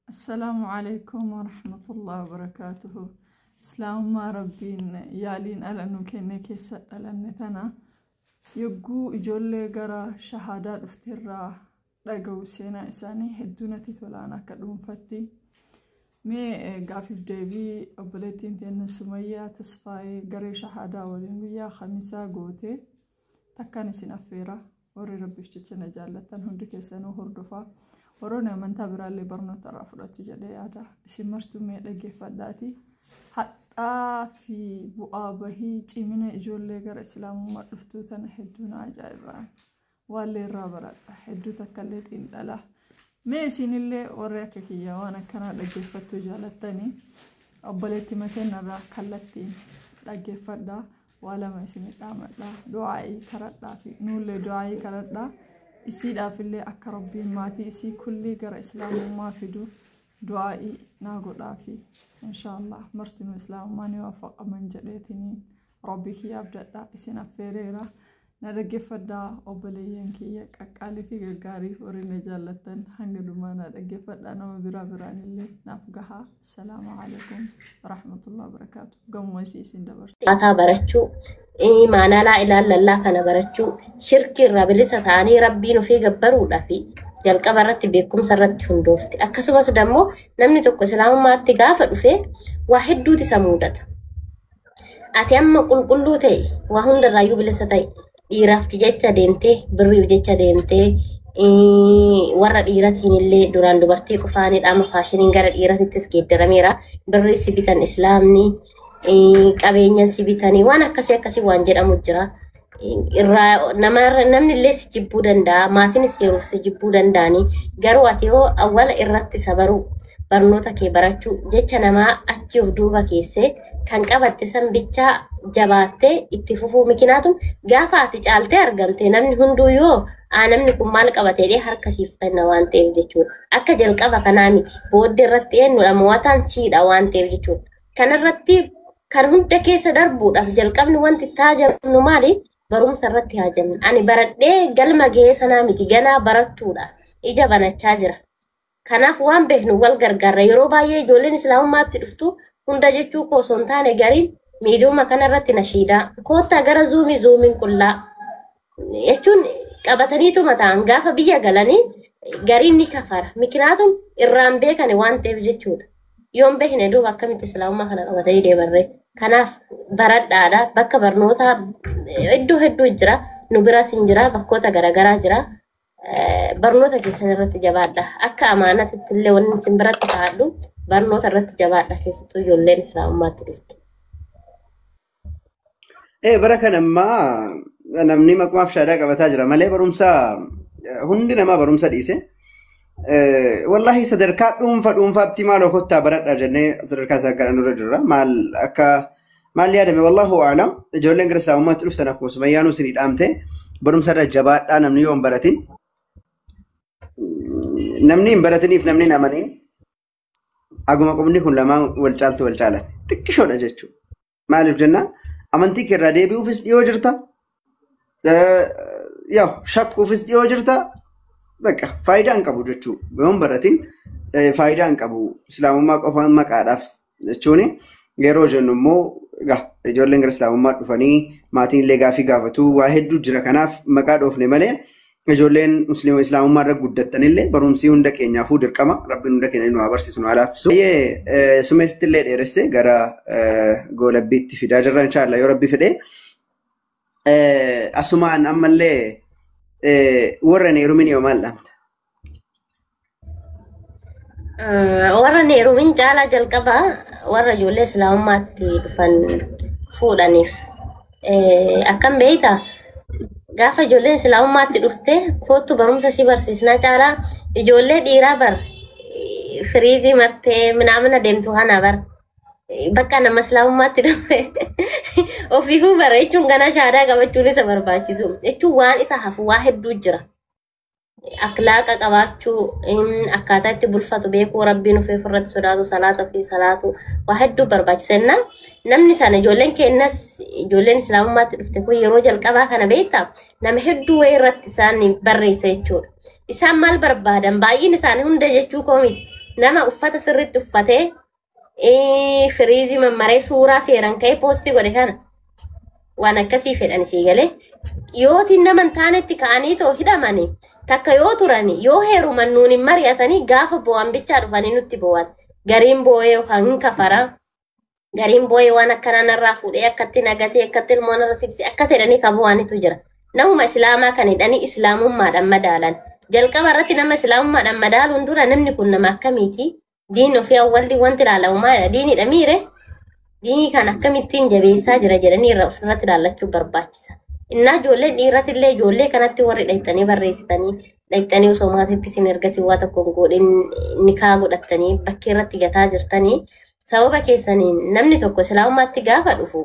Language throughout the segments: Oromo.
السلام عليكم ورحمة الله وبركاته. إسلام ما ربين يالين ألانو كينيكي سألانتنا يقو إجولي قرا شهادات افتراء لقو سينا إساني هدونا تتولانا كدوم فتي مي قافف ديبي أبليتين تين سمية تصفاي قري شهادة ولنويا خميسة قوتي تكاني سنفيرا وري ربي فتشتنا جالتان هندك سنو هردفا ورونا من تبرا اللي برنو ترافضت جدي هذا شمرت ميلك فداتي حتى في بؤابه جمنا إجول لجر إسلام ما رفتوتنا حدونا عجائبا واللي رابرا حدوتا كلت إن الله ما سين اللي وريك كيا وانا كنا لقي فتو جالتني أبلتي مكان را كلتين لقي فدا ولا ما سين تعمل دعائي كردا في نول دعائي كردا إسي دافلي أكربي ماتي إسي كلي قرأ إسلام ما فيدو دعائي ناقو دافي إن شاء الله مرتين إسلام ما نوافق من جديتني ربي كي أبدأ إسينا فيريرا نرجع فدا أبليين كي أكالي في جاري ورينا جالتن هنقدو ما نرجع فدا نما برا بران اللي نافقها. السلام عليكم ورحمة الله وبركاته. قوم ويسيسين دبر أتا برچو ما لا إله إلا الله كان برچو شرك الرب ثاني ربي نفي جبرو دافي جل كبرت بيكم سرت هندوفت أكسو بس دمو نمني توكو سلام ما تجافر وفي واحد دو تسمودت أتيام كل تي وهند الرأيو بلستاي إيراف جيتة ديمته بريو جيتة ديمته warra dhiiratiin illee duraan dubartii qofaanidha amma faashiniin gara dhiiraatti geeddarameera birri sibitan islaamni qabeenya sibitanii waan akkasii waan jedhamu jira irraa namni illee si jibbuu danda'a maatiinis yeroo si jibbuu danda'ani garuu ati yoo awwala irratti sabaru barnoota kee barachuu jecha namaa achi of duuba keessee kan qabatte san bicha jabaattee itti fufuu mikinaatu gaafa ati caaltee argamte namni hunduu yoo namni kun maal qabatee harka siif kenna waan ta'eef jechuudha akka jalqaba kanaa miti booddee irratti eenyudha moo'ataan siidha waan ta'eef jechuudha kanarratti kan hunda keessa darbuudhaaf jalqabni wanti taajabnu maali barumsa irratti haajamna ani baradhee galma gahee sanaa miti ganaa barattuudha ija banachaa jira kanaaf waan beeknu wal gargaarra yeroo baay'ee ijoolleen islaamummaatti dhuftu hunda jechuu koo osoo hin taane gariin miidiyuma kanarratti nashiidaa koottaa gara zuumiin qullaa jechuun qabataniitu mataan gaafa biyya galanii gariin ni kafara miknaatum irraan beekane waan ta'eef jechuudha yoon beekne duuba akkamitti islaamummaa kana qabatanii deemarree kanaaf baradhaadha bakka barnoota iddoo hedduu jira nu biras hin jira bakkoota garaagaraa jira barnoota keessan irratti jabaadha akka amaanatitti illee wanni isin biratti taa'adhu barnoota irratti jabaadha keessattuu ijoolleen islaamummaatti dhufte. Barakanamma namni maqmaaf shaadaa qabataa jira malee barumsa hundi namaa barumsa dhiise wallahi sadarkaa dhuunfaatti maal okottaa baradha jennee sadarkaa isaa akka nurra jirra maal yaadame wallahu a'lam ijoolleen gara islaamummaatti dhuftan akkuma sumayyaanuu isinii dhaamte barumsa irra jabaadhaa namni yoo hin baratin namni hin baratiniif namni hin amaniin aguma qubni kun lamaan wal caaltu wal caalan xiqqishoodha jechuudha maaliif jennaan amantii keerraa deebi'uufis dhiyoo jirta yaa shakkuufis dhiyoo jirta bakka faayidaa hin qabu jechuudha yoon baratin faayidaa hin qabu islaamummaa qofaan maqaadhaaf jechuun yeroo jennu immoo ijoolleen gara islaamummaa dhufanii maatiin illee gaafii gaafatu waa hedduu jira kanaaf maqaa dhoofne malee ijoolleen musliima islaamummaa irra guddattan illee barumsii hunda keenyaafuu dirqama rabbiin hunda keenya nu abarsiisu nu alaaffisu. Sumeessitti illee dheeresse gara goolabbiitti fidaa jirra inshaallah yoo rabbi fedhe asumaan ammallee warra neerumin yoo maal dhaamta? Warra neerumin caalaa jalqaba warra ijoollee islaamummaatti dhufan fuudhaniif akkam beeyta gaafa ijoolleen islaamummaatti dhufte kootu barumsa si barsiisnaa caalaa ijoollee dhiiraa bar firiizii martee minaamina deemtu hana bar bakka nama islaamummaatti dhufe ofiifuu bara jechuun ganaa shaadaa qabachuun isa barbaachisu jechuun waan isa hafu waa hedduu jira. Akhlaaqa qabaachuu akkaataa itti bulfatu beekuu rabbiin ofii irratti sodaatu salaata fi salaatu waa hedduu barbaachisanna namni sana ijoolleen keenyas ijoolleen islaamummaatti dhufte kun yeroo jalqabaa kana beektaa nama hedduu irratti isaan barreessa jechuudha isaan maal barbaadan baay'een isaanii hunda jechuu koo miti nama uffata sirriitti uffatee firiizii mammaree suuraa seeran ka'ee poostii godhe kana waan akkasii fedhan sii galee yootiin nama hin taanetti ka'anii too hidhamanii takka yoo turanii yoo heeruman nuun hin mari'atanii gaafa bo'an bichaa dhufanii nutti bo'an gariin boo'ee yookaan hin kafaraa gariin boo'ee waan akkanaan irraa fuudhee akkatti nagatee akkatti ilmoon irratti dhise akkas jedhanii qabuwaanitu jira. Namuma islaamaa kan hidhanii islaamummaadhaan madaalan. Jalqaba irratti nama islaamummaadhaan madaaluun dura namni kun nama akkamiiti? Diin ofii awwalli wanti ilaalamu maalidha? Diinidha miire? Diinii kan akkamittiin jabeessaa jira jedhanii ofirratti ilaallachuu barbaachisa. Innaa ijoolleen dhiiratillee ijoollee kanatti warri dhaqxanii barreessitanii dhaqxanii osoo maatiitti isin ergatii waa tokko godhin nikaa godhattanii bakkee irratti gataa jirtanii sababa keessaniin namni tokko islaamummaatti gaafa dhufu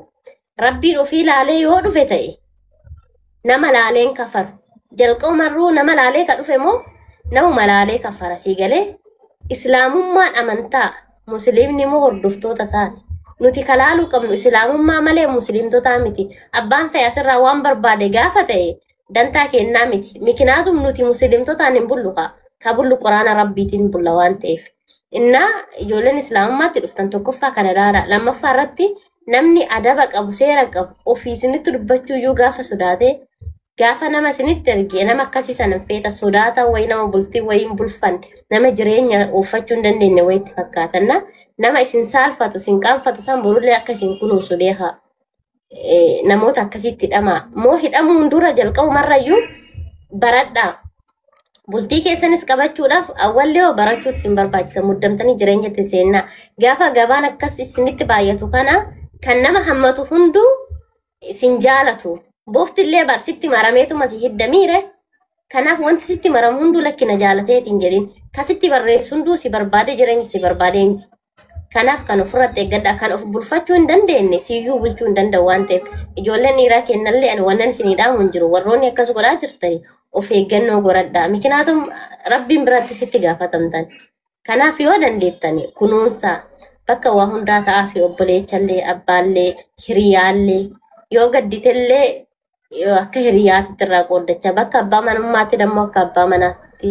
rabbiin ofii laalee yoo dhufe ta'e nama laaleen kafaru. Jalqabumarruu nama laalee ka dhufe moo namuma laalee kafara sii galee islaamummaan amantaa musliimni moo hordoftoota isaati. Nuti kalaaluu qabnu islaamummaa malee musliimtotaa miti. Abbaan fe'e asirraa waan barbaade gaafa ta'e dantaa kennaa miti. Mikinaatum nuti musliimtotaan hin bullu ka bullu quraana rabbiitiin bulla waan ta'eef. Innaa ijoolleen islaamummaatti dhuftan tokkoffaa kana ilaala. Lammaffaa irratti namni adaba qabu seera qabu ofii isinitti dubbachuu iyyuu gaafa sodaatee gaafa nama isinitti ergee nama akkasii sanan feeta sodaata wayi nama bultii wayiin bulfan nama jireenya uffachuu hin dandeenye wayitti fakkaatanna nama isin saalfatu isin qaanfatu san borullee akka isin kunuunsu beekaa namoota akkasitti hidhamaa moo hidhamuun dura jalqabumarrayyuu baradhaa bultii keessanis qabachuudhaaf awwallee yoo barachuutu isin barbaachisa muddamtanii jireenyatti seennaa gaafa gabaan akkas isinitti baay'atu kana kan nama hammatu hunduu isin jaalatu. Booftillee barsitti marameetuma si hiddamiire kanaaf wanti sitti maramu hunduu lakkina jaalateetiin jedhin kasitti barreessu hunduu si barbaade jireenyi si barbaade miti. Kanaaf kan ofirratti eeggadha kan of bulfachuu hin dandeenye siyyuu bulchuu hin danda'u waan ta'eef ijoolleen dhiiraa kennallee ani wannan isinii dhaamu hin jiru warroonni akkas godhaa jirtani of eeggannoo godhadhaa mikinaatum rabbiin biratti sitti gaafatamtan. Kanaaf yoo dandeettani kunuunsaa bakka waa hundaa ta'aa fi obboleechallee abbaallee hiriyaallee yoo gadditellee yoo akka hiriyaatitti irraa qooddachaa bakka abbaa manummaatti dammoo akka abbaa manaatti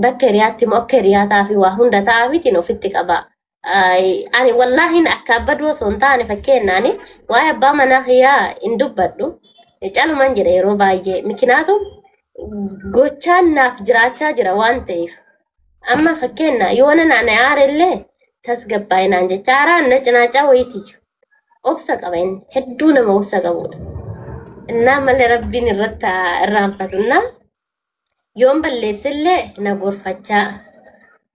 bakka hiriyaatti immoo akka hiriyaataa fi waa hunda ta'aa mitiin ofitti qaba. Ani wallaahin akka abbaduu osoo hin taane fakkeenyaani waa'ee abbaa manaa hiyyaa hin dubbadhu caluman jedha yeroo baay'ee mikinaatu gochaan naaf jiraachaa jira waan ta'eef amma fakkeenya yoo nana aarellee tasgabbaa'inaan jecha aaraan na cinaacaa wayitii obsa qaba inni hedduu nama obsa qabudha. Innaa malee rabbiin irratti irraanfatuna yoon balleessillee na gorfachaa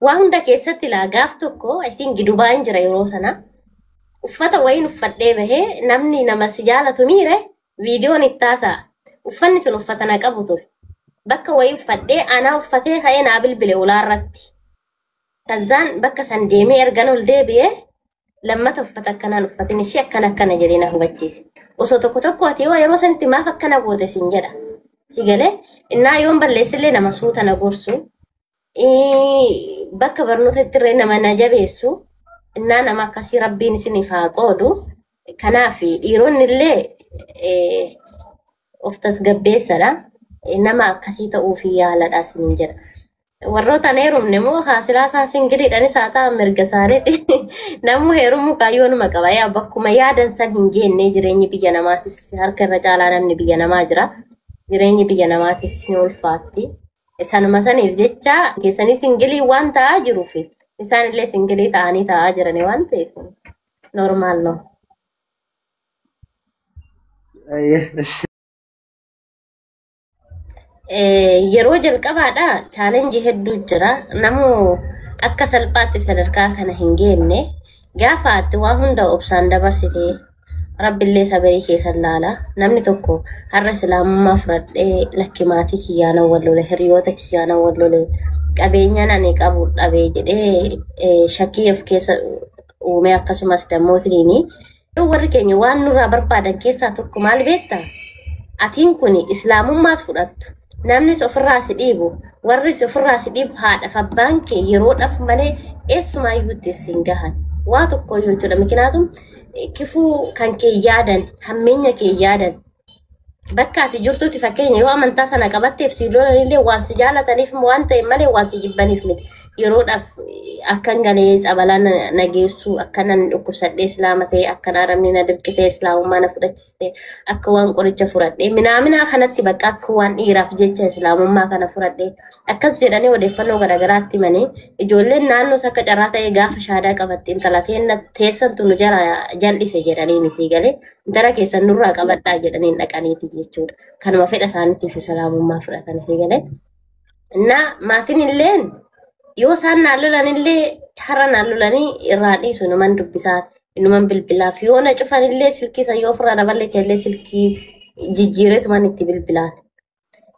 waa hunda keessatti laa gaaf tokko I think Dubaay'n jira yeroo sana uffata wayiin uffadhee bahee namni nama si jaalatu miire viidiyoon ittaasaa uffanni sun uffata na qabu ture bakka wayii uffadhee anaa uffatee ka'ee naa bilbile ulaarratti kazaan bakka san deemee ergan ol deebi'ee lammata uffata akkanaan uffatin ishee akkana jedhee na hubachiise. Osoo tokko ati yoo yeroo sanitti maaf akkana goote sin jedha. Si galee innaa yoon balleessillee nama suuta na gorsu bakka barnootatti illee nama na jabeessu innaa nama akkasii rabbiin isiniif haa qoodu. Kanaaf dhiironni illee of tasgabbeessadha. Nama akkasii ta'uufi yaaladha sinin jedha. Warroota heerumne moo haasilaa isaa singiliidhaan isaa ta'a mirga isaaniiti. Namuu heerumuu kaayyoonuma qaba. Yaa bakkuma yaadan san hin geenne jireenyi biyya namaatis harka irra caalaa namni biyya namaa jira. Jireenyi biyya namaatis ni ulfaatti. Sanuma saniif jecha keessanii singilii waan ta'aa jiruufi isaan illee singilii ta'anii ta'aa jirani waan ta'eef normaal no. Yeroo jalqabaadha chaalenjii hedduu jira namu akka salphaatti sadarkaa kana hin geenne gaafa ati waa hunda obsaan dabarsite rabbillee sabarii keessan laala namni tokko har'a islaamummaa fudhadhee lakki maatii kiyyaana wallole hiriyoota kiyyaana wallole qabeenyaan ani qabu dhabee jedhee shakkii of keessa uume akkasumas dammootiini warri keenya waan nurraa barbaadan keessaa tokko maal beektaa atiin kun islaamummaas fudhattu namni ofirraa si dhiibu warri ofirraa si dhiibu haadhaaf abbaan kee yeroodhaaf malee eessumayyuutti sin gahan waa tokko jechuudha mikinaatum kifuu kan kee yaadan hammeenya kee yaadan bakkaati jirtuuti fakkeenya yoo amantaa sana qabatteef si lolanillee waan si jaalataniif waan ta'e malee waan si jibbaniif miti yeroodhaaf akkan galee sabalaan nageessu akkanan dhukkubsadhee islaama ta'e akkan aramni na dirqitee islaamummaa na fudhachiste akka waan qoricha furadhee minaaminaa kanatti bakka akka waan dhiiraaf jecha islaamummaa kana furadhee akkas jedhanii odeeffannoo garaagaraatti manii ijoolleen naannoo akka carraa ta'e gaafa shaadaa qabatte intalateen teessantu nu jala jal'ise jedhanii si galee intala keessan nurraa qabadhaa jedhanii dhaqaniiti jechuudha. Kanuma fedha isaaniitiif islaamummaa fudhatan si galee. Na maatiin illeen yoo isaan naallolanillee har'a naallolanii irraa dhiisu numan dubbisaan numan bilbilaaf yoo na cufanillee silkii san yoo ofirraa daballeechallee silkii jijjiireetuman itti bilbilaan.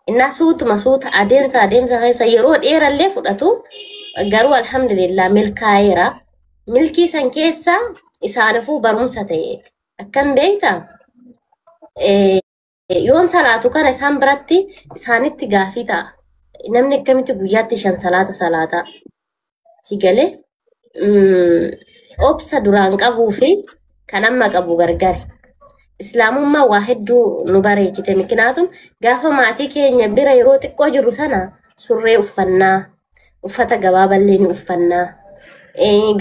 Innaa suuta adeemsa keessa yeroo dheerallee fudhatu garuu alhamdulillah milkaa'eera. Milkii san keessa isaanifuu barumsa ta'e akkam beektaa? Yoon salaatu kana isaan biratti isaanitti gaafii ta'a. Namni akkamitti guyyaatti 5 salaata si galee obsa duraan qabuu fi kan amma qabu gargari. Islaamummaa waa hedduu nu bareechite miknaatum gaafa maatii keenya bira yeroo xiqqoo jirru sana surree uffannaa uffata gabaaballee ni uffannaa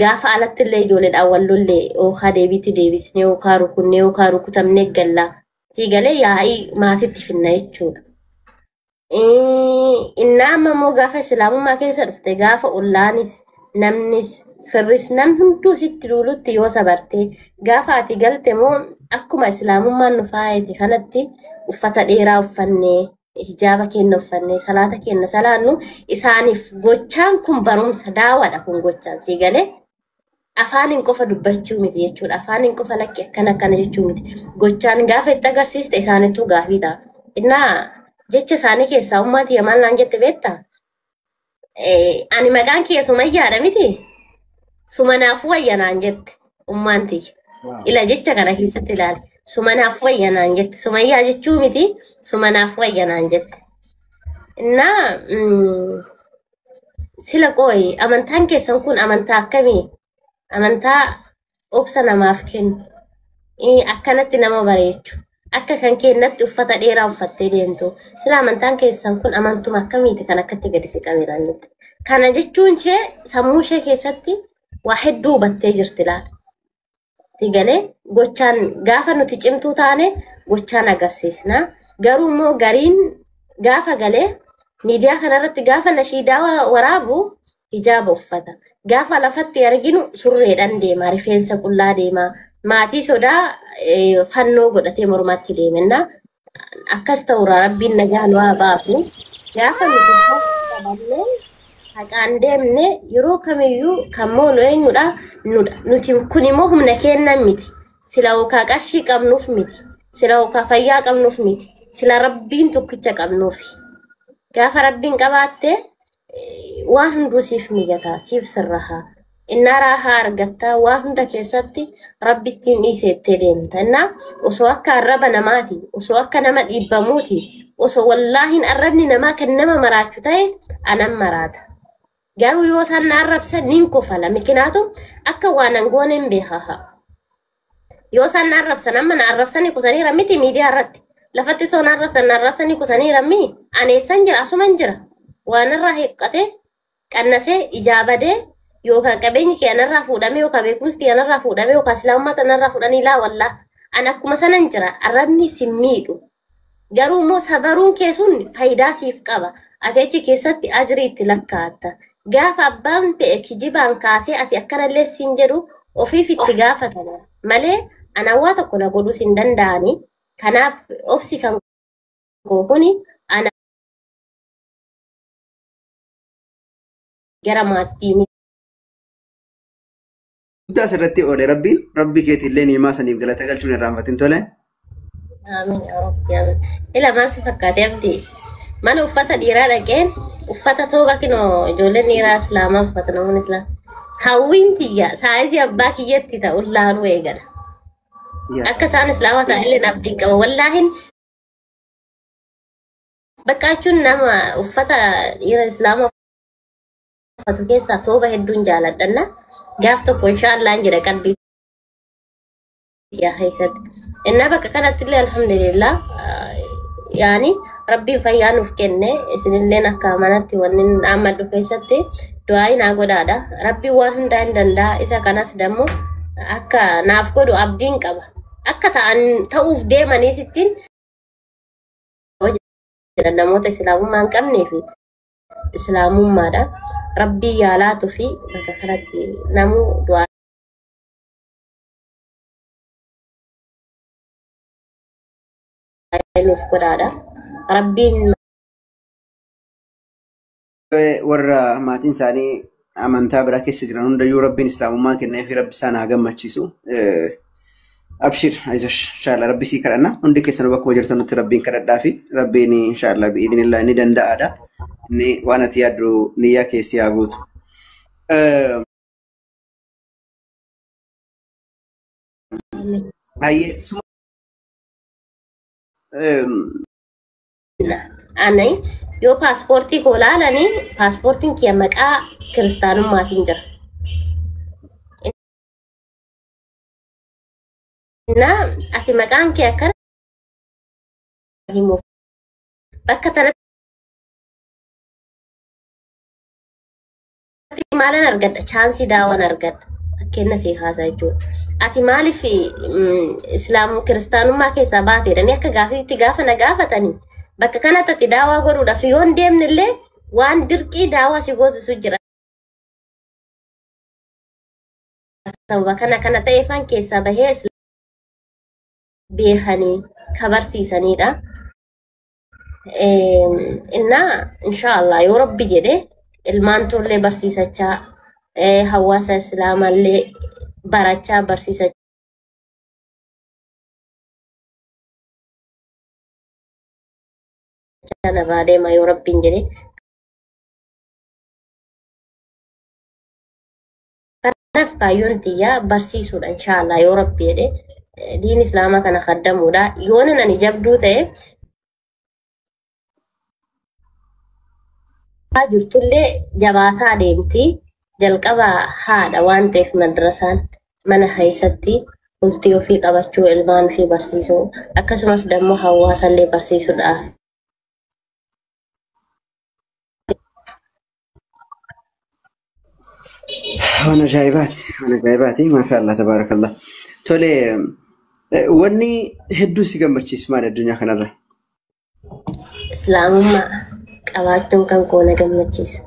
gaafa alatti illee ijoolleedhaan wallollee yookaan deebiitti deebisnee yookaan rukunnee yookaan rukutamnee gallaa si galee yaa'ii maatiitti finna jechuudha. Innaa amma immoo gaafa islaamummaa keessa dhufte gaafa ollaanis namnis firris nam hunduu sitti duulutti yoo sabarte gaafa ati galte moo akkuma islaamummaan nu faayete kanatti uffata dheeraa uffannee hijaaba keenya uffannee salaata keenya salaannu isaaniif gochaan kun barumsa daawadha kun gochaan si galee afaanin qofa dubbachuu miti jechuudha afaanin qofa lakki akkana jechuu miti gochaan gaafa itti agarsiiste isaanittuu gaafii ta'a. Innaa jecha isaanii keessaa ummaatii maal naan jette beektaa? Ani maqaan kee Sumayyaadha miti? Sumanaafuu wayyanaan jette ummaantii. Ila jecha kana keessatti ilaali. Sumanaafuu wayyanaan jette. Sumayyaa jechuu miti sumanaafuu wayyanaan jette. Innaa sila qooyi amantaan keessan kun amantaa akkamii? Amantaa obsa namaaf kennu. Akkanatti nama bareechu. Akka kan kennatti uffata dheeraa uffattee deemtu. Sila amantaan keessan kun amantuma akkamiiti kan akkatti gadi si qabeeraan jette. Kana jechuun ishee sammuu ishee keessatti waa hedduu hubattee jirti laala. Tigalee gochaan gaafa nuti cimtuu taane gochaan agarsiisna. Garuu immoo gariin gaafa galee miidiyaa kanarratti gaafa nashiidaa waraabu hijaaba uffata. Gaafa lafatti arginu surreedhaan deema, rifeensa qullaa deema. Maatii sodaa fannoo godhatee mormatti deemenna. Akkas ta'u rabbiin nagaa nu haa baasu. Gaafa nuti qabannee haqaan deemne yeroo kamiyyuu kammoo nu eenyudha nuti kun immoo humna kennan miti. Sila okaa qarshii qabnuuf miti. Sila okaa fayyaa qabnuuf miti. Sila rabbiin tokkicha qabnuuf. Gaafa rabbiin qabaatte waan hunduu siif mijataa siif sirrahaa. Inna raahaa argattaa waan hunda keessatti rabbittiin dhiisettee deemta. Innaa osoo akka arraba namaati, osoo akka nama dhiibbamuuti, osoo wallaahin arrabni namaa kan nama maraachu ta'e anan maraata. Garuu yoo isaan na arrabsan nin kofala. Mikinaatu akka waan angooneen beekaha. Yoo isaan na arrabsan amma na arrabsanii kutaniira miti miidiyaa irratti. Lafatti osoo na arrabsanii kutaniira mii aneessan jira asuman jira. Waan irraa hiiqqate qannasee ijaabadee yookaan qabeenyi keenyarraa fuudhame yookaan beekumsi keenyarraa fuudhame yookaan islaamummaa tanarraa fuudhanii laa wallaa an akkuma sanan jira arrabni simmiidhu. Garuu immoo sabaruun keessuun faayidaa siif qaba. Ati achi keessatti ajrii itti lakkaatta. Gaafa abbaan fe'e kijibaan kaasee ati akkanallee siin jedhu ofiif itti gaafatama. Malee anawwaa tokko na godhuu hin danda'ani. Kanaaf obsi kan gookuni ana gara maatii Guddaa sirratti oole rabbi keetillee niimaa saniif galata galchuun irraanfatiin tole. Amiin yaa rabbi amiin. Ila maal si fakkaate abdii? Mana uffata dhiiraa dhaqeen uffata tooba kinoo ijoolleen dhiiraa islaamaa uffata namoonni islaam. Hawwiin tiyya saayizii abbaa kiyyatti ta'uun laaluu eegala. Akka isaan islaamaa ta'ellee abdii qaba. Wallaahin baqqaachuun nama uffata dhiira islaamaa uffatu keessaa tooba hedduun jaaladhanna. Gaaf tokko inshaallah jira qalbii yaa haysat. Inna bakka kanatti illee alhamdulillah يعني ربي فيان وفكنة سنين لنا كمانات ونن أمد كيستي دعائنا قدادا ربي وان دان إذا كان سدمو أكا نافقو أبدين كبا أكا تأوف ديما نيتين namoota islaamummaan qabnee fi islaamummaadha rabbii yaalaatu fi bakka kanatti namu du'aa nuuf godhaadha rabbiin warra maatiin isaanii amantaa biraa keessa jiran hundayyuu rabbiin islaamummaa kennee fi rabbi isaan haa gammachiisu. أبشر عايزش إن شاء الله ربي سيكرنا عندك يسنو بكو جرتنا تربين كردا في ربيني إن شاء الله بإذن الله ندن دا ني وانا تيادرو نيا كيسي أبوت هاي سو أنا يو باسبورتي كولا لاني باسبورتين كيا مكا كريستانو ماتنجر Nah, ati maqaan kee akkana himuuf bakka tanatti maalan argadha chaansii daawwan argadha fakkeenya si haasaa jechuudha. Ati maaliif islaam kiristaanummaa keessaa baateedhani akka gaafiitti gaafa na gaafatanii bakka kanatti ati daawwaa godhuudhaaf yoo hin deemnillee waan dirqii daawwaa si goosisu jira. Sababa kana ta'eefan keessaa bahee beekanii kabarsiisanidha. Inshaallah yoo rabbi jedhe ilmaan tollee barsiisachaa hawaasa islaamallee barachaa barsiisachaa irraa deema yoo rabbiin jedhe. Kanaaf kaayyoon tiyyaa barsiisuudha inshaallah yoo rabbi jedhe. Diin islaamaa kana kaddamuudha yoo nan jabduu ta'e jirtullee jabaataa deemti jalqaba haadha waan ta'eef madrasaan mana keessatti bultii ofii qabachuu ilmaan ofii barsiisuu akkasumas dammoo hawaasallee barsiisuudha. وانا جايباتي ما شاء الله تبارك الله تولي وني هدو سيغمبرچيس مال الدنيا كنره islaamummaa qabaachuun kan koona gammachiisa.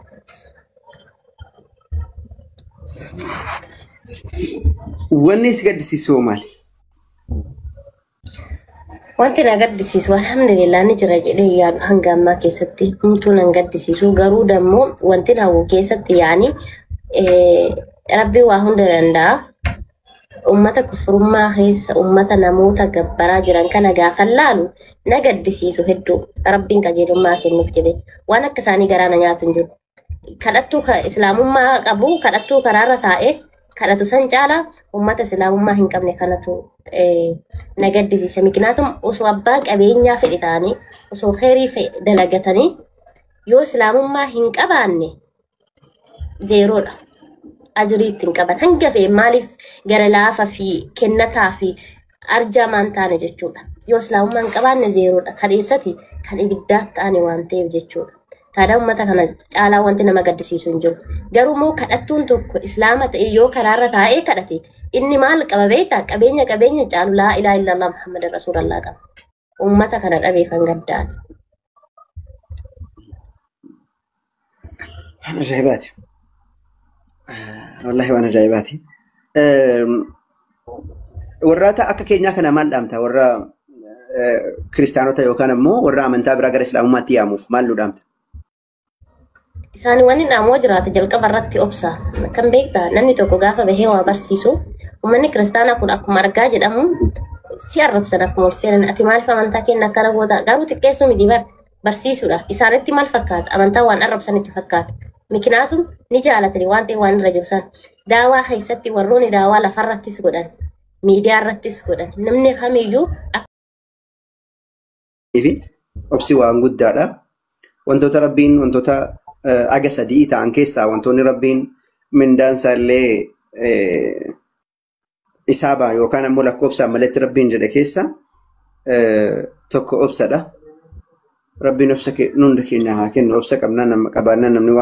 وني سيغدسيسو مال wanti na gaddisiisu alhamdulillah ni jira jedhee yaadu hanga ammaa keessatti humtuu nan gaddisiisu garuu dammoo wanti na hawwu keessatti yaani rabbi waa hunda danda'a. Ummata kufurummaa keessa ummata namoota gabbaraa jiran kana gaafa laalu na gaddisiisu hedduu rabbiin qajeelummaa kennuuf jedhe waan akka isaanii garaana nyaatu hin jiru. Kadhattuu islaamummaa qabu kadhattuu karaarra taa'ee kadhatu san caala ummata islaamummaa hin qabne kanatu na gaddisiisa. Miknaatum osoo abbaa qabeenyaa fedhe ta'anii osoo khairii dalagatanii yoo islaamummaa hin qabaanne zeeroodha. Ajiriitiin qaban hanga fe'e maaliif gara laafa fi kennataa fi arjaamaan taane jechuudha. Yoo islaamummaa hin qabaanne zeeroodha. Kadheessati kan ibiddaa ta'ani waan ta'eef jechuudha. Taadhaa uummata kana caalaa wanti nama gaddisiisu hin jiru. Garuu immoo kadhattuun tokko islaama ta'e yoo karaarra taa'ee kadhate inni maal qaba beektaa qabeenya caalu laa ilaaha illallah Muhammad rasuulallah qaba. Uummata kana dhabee kan gaddaan. جايباتي والله وانا جايباتي وراتا akka keenya kana maal dhaamta warra kristaanota yookaan ammoo warra amantaa biraa gara islaamummaatti yaamuuf maal nu dhaamta? Isaanii wanni dhaamoo jiraate jalqaba irratti obsa kan beektaa namni tokko gaafa bahee waa barsiisu uummanni kiristaanaa kun akkuma argaa jedhamu si arrabsan akkuma ol seenan ati maaliif amantaa keenya akkana goota garuu xiqqeessuu miti barsiisuudha isaanitti maal fakkaata amantaa waan arrabsanitti fakkaata. Miknaatum ni jaalatani waan ta'e waan irra jibsan daawaa keessatti warroonni daawaa lafarrattis godhan miidiyaa irrattis godhan namni kamiyyuu obsi waan guddaadha wantoota rabbiin wantoota aga sadii ta'an keessaa wantoonni rabbiin mindaansa illee isaabaa yookaan ammoo lakkoofsaan malatti rabbiin jedhe keessa tokko obsadha ربي نفسك نون كينا هاكن وبسك أبنا قبلنا نمني